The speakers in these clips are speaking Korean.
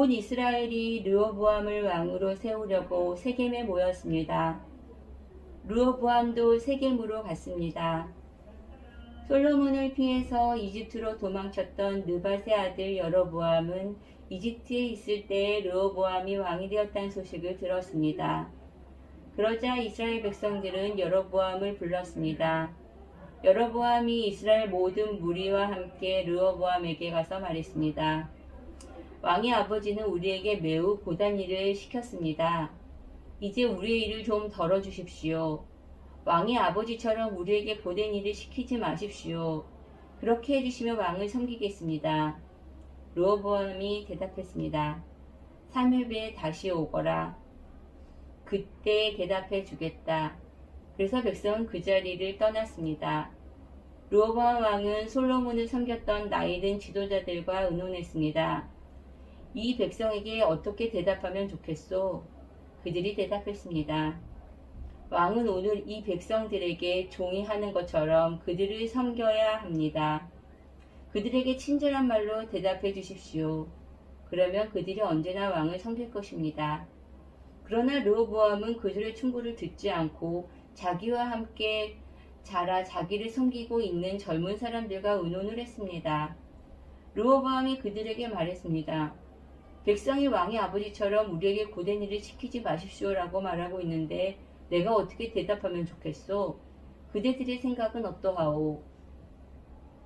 온 이스라엘이 르호보암을 왕으로 세우려고 세겜에 모였습니다. 르호보암도 세겜으로 갔습니다. 솔로몬을 피해서 이집트로 도망쳤던 느밧의 아들 여로보암은 이집트에 있을 때에 르호보암이 왕이 되었다는 소식을 들었습니다. 그러자 이스라엘 백성들은 여로보암을 불렀습니다. 여로보암이 이스라엘 모든 무리와 함께 르호보암에게 가서 말했습니다. 왕의 아버지는 우리에게 매우 고단 일을 시켰습니다. 이제 우리의 일을 좀 덜어주십시오. 왕의 아버지처럼 우리에게 고된 일을 시키지 마십시오. 그렇게 해주시면 왕을 섬기겠습니다. 르호보암이 대답했습니다. 3일 후에 다시 오거라. 그때 대답해 주겠다. 그래서 백성은 그 자리를 떠났습니다. 르호보암 왕은 솔로몬을 섬겼던 나이든 지도자들과 의논했습니다. 이 백성에게 어떻게 대답하면 좋겠소? 그들이 대답했습니다. 왕은 오늘 이 백성들에게 종이 하는 것처럼 그들을 섬겨야 합니다. 그들에게 친절한 말로 대답해 주십시오. 그러면 그들이 언제나 왕을 섬길 것입니다. 그러나 르호보암은 그들의 충고를 듣지 않고 자기와 함께 자라 자기를 섬기고 있는 젊은 사람들과 의논을 했습니다. 르호보암이 그들에게 말했습니다. 백성이 왕의 아버지처럼 우리에게 고된 일을 시키지 마십시오라고 말하고 있는데 내가 어떻게 대답하면 좋겠소? 그대들의 생각은 어떠하오?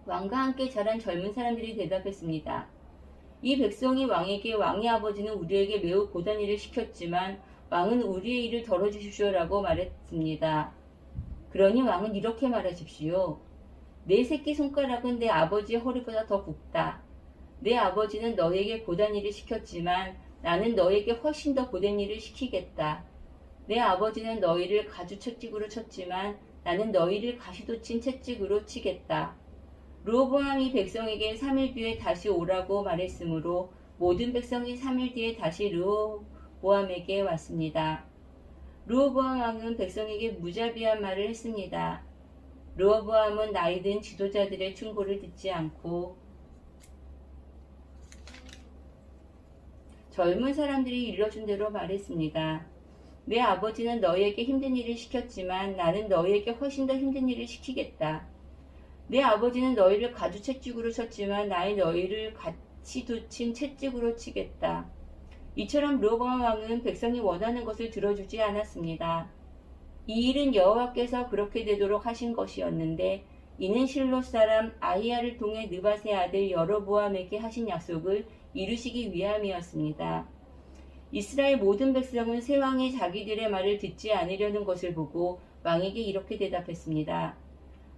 왕과 함께 자란 젊은 사람들이 대답했습니다. 이 백성이 왕에게 왕의 아버지는 우리에게 매우 고단 일을 시켰지만 왕은 우리의 일을 덜어주십시오라고 말했습니다. 그러니 왕은 이렇게 말하십시오. 내 새끼 손가락은 내 아버지의 허리보다 더 굵다. 내 아버지는 너에게 고단 일을 시켰지만 나는 너에게 훨씬 더 고된 일을 시키겠다. 내 아버지는 너희를 가주 채찍으로 쳤지만 나는 너희를 가시도 친 채찍으로 치겠다. 르호보암이 백성에게 3일 뒤에 다시 오라고 말했으므로 모든 백성이 3일 뒤에 다시 르호보암에게 왔습니다. 르호보암 왕은 백성에게 무자비한 말을 했습니다. 르호보암은 나이든 지도자들의 충고를 듣지 않고 젊은 사람들이 일러준 대로 말했습니다. 내 아버지는 너희에게 힘든 일을 시켰지만 나는 너희에게 훨씬 더 힘든 일을 시키겠다. 내 아버지는 너희를 가주 채찍으로 쳤지만 나는 너희를 가시도 친 채찍으로 치겠다. 이처럼 르호보암 왕은 백성이 원하는 것을 들어주지 않았습니다. 이 일은 여호와께서 그렇게 되도록 하신 것이었는데 이는 실로 사람 아히야를 통해 느밧의 아들 여로보암에게 하신 약속을 이루시기 위함이었습니다. 이스라엘 모든 백성은 새 왕이 자기들의 말을 듣지 않으려는 것을 보고 왕에게 이렇게 대답했습니다.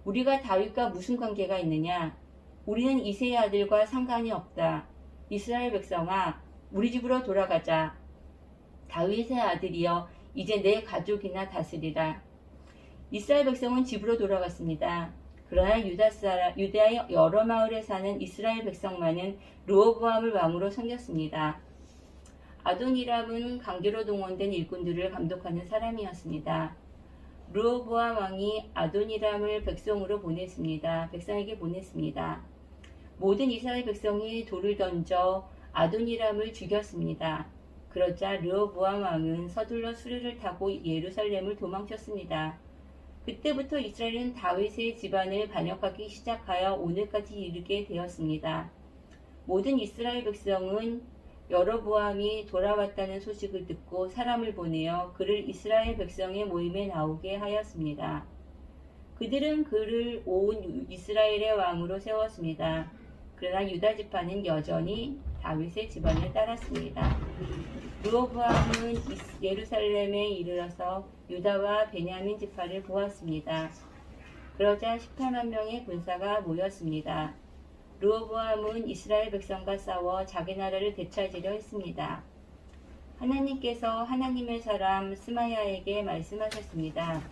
우리가 다윗과 무슨 관계가 있느냐? 우리는 이새의 아들과 상관이 없다. 이스라엘 백성아, 우리 집으로 돌아가자. 다윗의 아들이여, 이제 내 가족이나 다스리라. 이스라엘 백성은 집으로 돌아갔습니다. 그러나 유다의 여러 마을에 사는 이스라엘 백성만은 르호보암을 왕으로 섬겼습니다. 아도니람은 강제로 동원된 일꾼들을 감독하는 사람이었습니다. 르호보암 왕이 아도니람을 백성에게 보냈습니다. 모든 이스라엘 백성이 돌을 던져 아도니람을 죽였습니다. 그러자 르호보암 왕은 서둘러 수레를 타고 예루살렘을 도망쳤습니다. 그때부터 이스라엘은 다윗의 집안을 반역하기 시작하여 오늘까지 이르게 되었습니다. 모든 이스라엘 백성은 여로보암이 돌아왔다는 소식을 듣고 사람을 보내어 그를 이스라엘 백성의 모임에 나오게 하였습니다. 그들은 그를 온 이스라엘의 왕으로 세웠습니다. 그러나 유다 지파는 여전히 다윗의 집안을 따랐습니다. 르호보암은 예루살렘에 이르러서 유다와 베냐민 지파를 보았습니다. 그러자 18만 명의 군사가 모였습니다. 르호보암은 이스라엘 백성과 싸워 자기 나라를 되찾으려 했습니다. 하나님께서 하나님의 사람 스마야에게 말씀하셨습니다.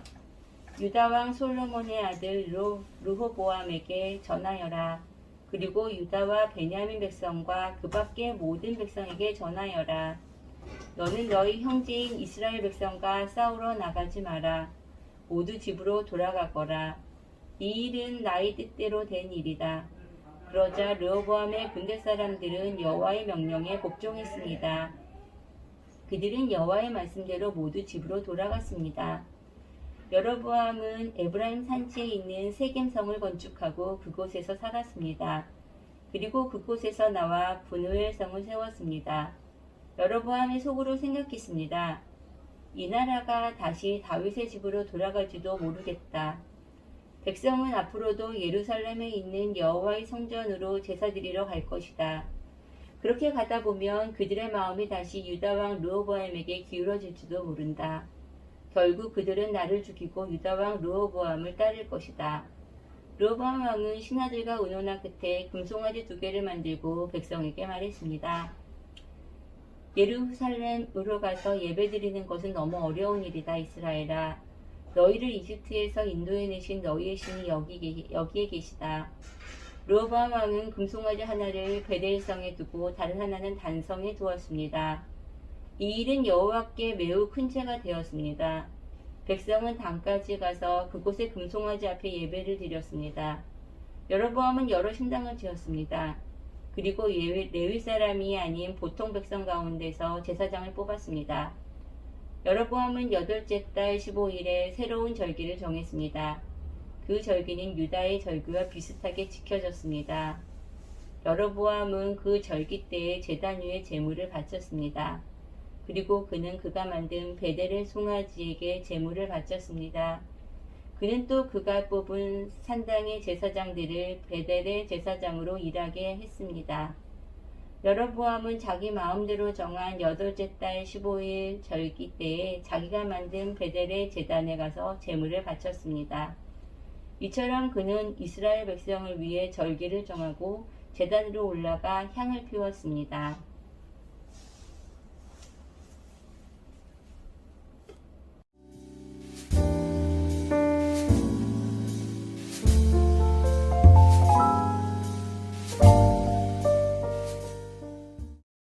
유다 왕 솔로몬의 아들 르호보암에게 전하여라. 그리고 유다와 베냐민 백성과 그 밖의 모든 백성에게 전하여라. 너는 너희 형제인 이스라엘 백성과 싸우러 나가지 마라. 모두 집으로 돌아가거라. 이 일은 나의 뜻대로 된 일이다. 그러자 르호보암의 군대 사람들은 여호와의 명령에 복종했습니다. 그들은 여호와의 말씀대로 모두 집으로 돌아갔습니다. 여로보암은 에브라임 산지에 있는 세겜성을 건축하고 그곳에서 살았습니다. 그리고 그곳에서 나와 분우엘 성을 세웠습니다. 여로보암이 속으로 생각했습니다. 이 나라가 다시 다윗의 집으로 돌아갈지도 모르겠다. 백성은 앞으로도 예루살렘에 있는 여호와의 성전으로 제사드리러 갈 것이다. 그렇게 가다 보면 그들의 마음이 다시 유다왕 르호보암에게 기울어질지도 모른다. 결국 그들은 나를 죽이고 유다왕 르호보암을 따를 것이다. 르호보암 왕은 신하들과 의논한 끝에 금송아지 2개를 만들고 백성에게 말했습니다. 예루살렘으로 가서 예배드리는 것은 너무 어려운 일이다. 이스라엘아, 너희를 이집트에서 인도해내신 너희의 신이 여기에 계시다. 르호보암 왕은 금송아지 하나를 베델성에 두고 다른 하나는 단성에 두었습니다. 이 일은 여호와께 매우 큰 죄가 되었습니다. 백성은 단까지 가서 그곳의 금송아지 앞에 예배를 드렸습니다. 여로보암은 여러 신당을 지었습니다. 그리고 레위 사람이 아닌 보통 백성 가운데서 제사장을 뽑았습니다. 여로보암은 8째 달 15일에 새로운 절기를 정했습니다. 그 절기는 유다의 절기와 비슷하게 지켜졌습니다. 여로보암은 그 절기 때에 제단 위에 제물을 바쳤습니다. 그리고 그는 그가 만든 베델의 송아지에게 제물을 바쳤습니다. 그는 또 그가 뽑은 산당의 제사장들을 베델의 제사장으로 일하게 했습니다. 여로보암은 자기 마음대로 정한 8째 달 15일 절기 때에 자기가 만든 베델의 제단에 가서 제물을 바쳤습니다. 이처럼 그는 이스라엘 백성을 위해 절기를 정하고 제단으로 올라가 향을 피웠습니다.